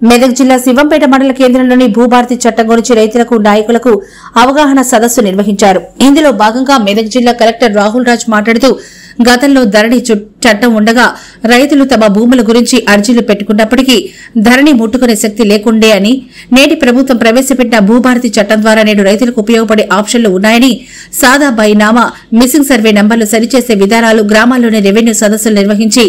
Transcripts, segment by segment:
మెదక్ జిల్లా శివంపేట మండల కేంద్రంలోని భూభారతి చట్టం గురించి రైతులకు నాయకులకు అవగాహన సదస్సు నిర్వహించారు. ఇందులో భాగంగా మెదక్ జిల్లా కలెక్టర్ రాహుల్ రాజ్ మాట్లాడుతూ గతంలో ధరణి చట్టం ఉండగా రైతులు తమ భూముల గురించి అర్జీలు పెట్టుకున్నప్పటికీ ధరణి ముట్టుకునే శక్తి లేకుండే అని, నేటి ప్రభుత్వం ప్రవేశపెట్టిన భూభారతి చట్టం ద్వారా నేడు రైతులకు ఉపయోగపడే ఆప్షన్లు ఉన్నాయని, సాదా బైనామా, మిస్సింగ్ సర్వే నంబర్లు సరిచేసే విధానాలు గ్రామాల్లోని రెవెన్యూ సదస్సులు నిర్వహించి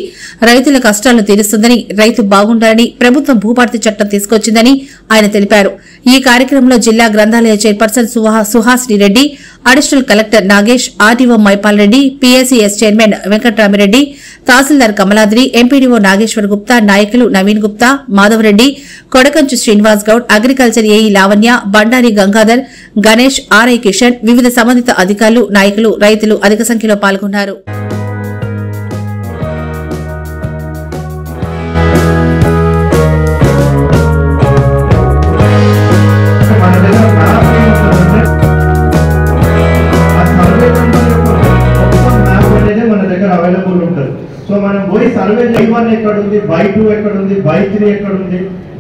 రైతుల కష్టాలను తీరుస్తుందని, రైతు బాగుండాలని ప్రభుత్వం భూభారతి చట్టం తీసుకొచ్చిందని ఆయన తెలిపారు. ఈ కార్యక్రమంలో జిల్లా గ్రంథాలయ chairperson Suhasini Reddy, additional collector Nagesh, RTO Maipal Reddy, PSCS chairman Venkatramireddy, తహసీల్దార్ కమలాద్రి, ఎంపీడీఓ నాగేశ్వర్ గుప్తా, నాయకులు Naveen Gupta, Madhavareddy, Kodakanchu Srinivas Goud, agriculture AE Lavanya, Bandari Gangadhar, Ganesh, RI Kishan, వివిధ సంబంధిత అధికారులు, నాయకులు, రైతులు అధిక సంఖ్యలో పాల్గొన్నారు. సో మనం పోయి సర్వే బై1 ఎక్కడ ఉంది, బై2 ఎక్కడ ఉంది, బై3 ఎక్కడ ఉంది,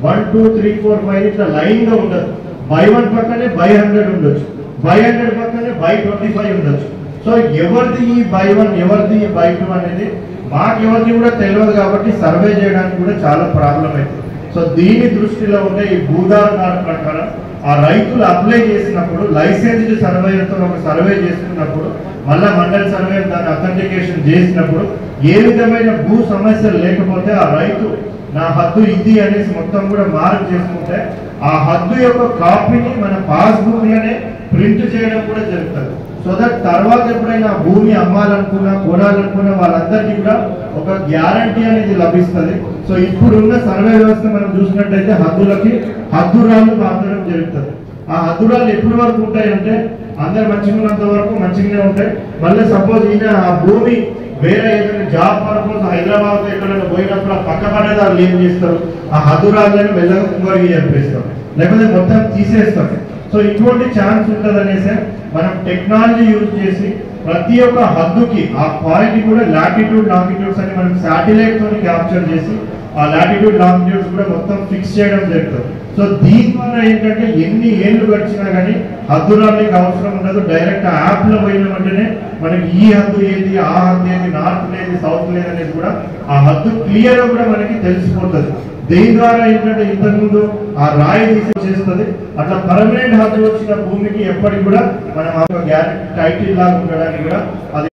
1 2 3 4 5 ఇట్లా లైన్ గా ఉండదు. బై1 పక్కనే బై100 ఉండొచ్చు, బై100 పక్కనే బై25 ఉండొచ్చు. సో ఎవరిది ఈ బై1, ఎవరిది ఈ బై2 అనేది మాకెవరిది కూడా తెలియదు కాబట్టి సర్వే చేయడానికి కూడా చాలా ప్రాబ్లం అవుతుంది. సో దీని దృష్టిలో ఉండే ఈ భూధార్ కార్డు ప్రకారం ఆ రైతులు అప్లై చేసినప్పుడు లైసెన్స్డ్ సర్వేతో ఒక సర్వే చేస్తున్నప్పుడు మళ్ళా మండల్ సర్వే దాన్ని అథెంటికేషన్ చేసినప్పుడు ఏ విధమైన భూ సమస్యలు లేకపోతే ఆ రైతు నా హద్దు ఇది అనేసి మొత్తం కూడా మార్క్ చేసుకుంటే ఆ హద్దు యొక్క కాపీని మన పాస్బుక్ లోనే ప్రింట్ చేయడం కూడా జరుగుతుంది. సో దట్ తర్వాత ఎప్పుడైనా భూమి అమ్మాలనుకున్నా, కొనాలనుకున్నా వాళ్ళందరికీ కూడా ఒక గ్యారంటీ అనేది లభిస్తుంది. సో ఇప్పుడున్న సర్వే వ్యవస్థ మనం చూసినట్టయితే హద్దులకి హద్దురాళ్ళు మార్చడం జరుగుతుంది. ఆ హద్దురాళ్ళు ఎప్పటి వరకు ఉంటాయంటే అందరు మంచిగా ఉన్నంత వరకు మంచిగానే ఉంటాయి. మళ్ళీ సపోజ్ ఈయన ఆ భూమి వేరే ఏదైనా జాబ్ పర్పస్ హైదరాబాద్ ఎక్కడైనా పోయినప్పుడు ఆ పక్క పడేదారులు ఏం చేస్తారు, ఆ హద్దురాళ్ళని మెల్లగా కుంగరికి చంపేస్తారు, లేకపోతే మొత్తం తీసేస్తారు. సో ఇటువంటి ఛాన్స్ ఉంటుంది అనేసి మనం టెక్నాలజీ యూజ్ చేసి ప్రతి ఒక్క హద్దుకి ఆ పాయింట్ కూడా లాటిట్యూడ్ లాంగిట్యూడ్స్ అని మనం శాటిలైట్ తోని క్యాప్చర్ చేసి ఆ లాటిట్యూడ్ లాంగిట్యూడ్స్ కూడా మొత్తం ఫిక్స్ చేయడం జరుగుతుంది. సో దీని ద్వారా ఏంటంటే ఎన్ని ఏళ్ళు గడిచినా కానీ హద్దురాళ్ళకి అవసరం ఉండదు. డైరెక్ట్ యాప్ లో పోయిన వెంటనే మనకి ఈ హద్దు ఏది, ఆ హద్దు ఏది, నార్త్ లేదు, సౌత్ లేదు అనేది కూడా ఆ హద్దు క్లియర్ గా కూడా మనకి తెలిసిపోతుంది. దీని ద్వారా ఏంటంటే ఇంతకుముందు ఆ రాయి చేస్తుంది. అట్లా పర్మనెంట్ హద్దు వచ్చిన భూమికి ఎప్పటికి కూడా మనం గ్యారెంటీ టైటిల్ లాగా ఉండడానికి కూడా అది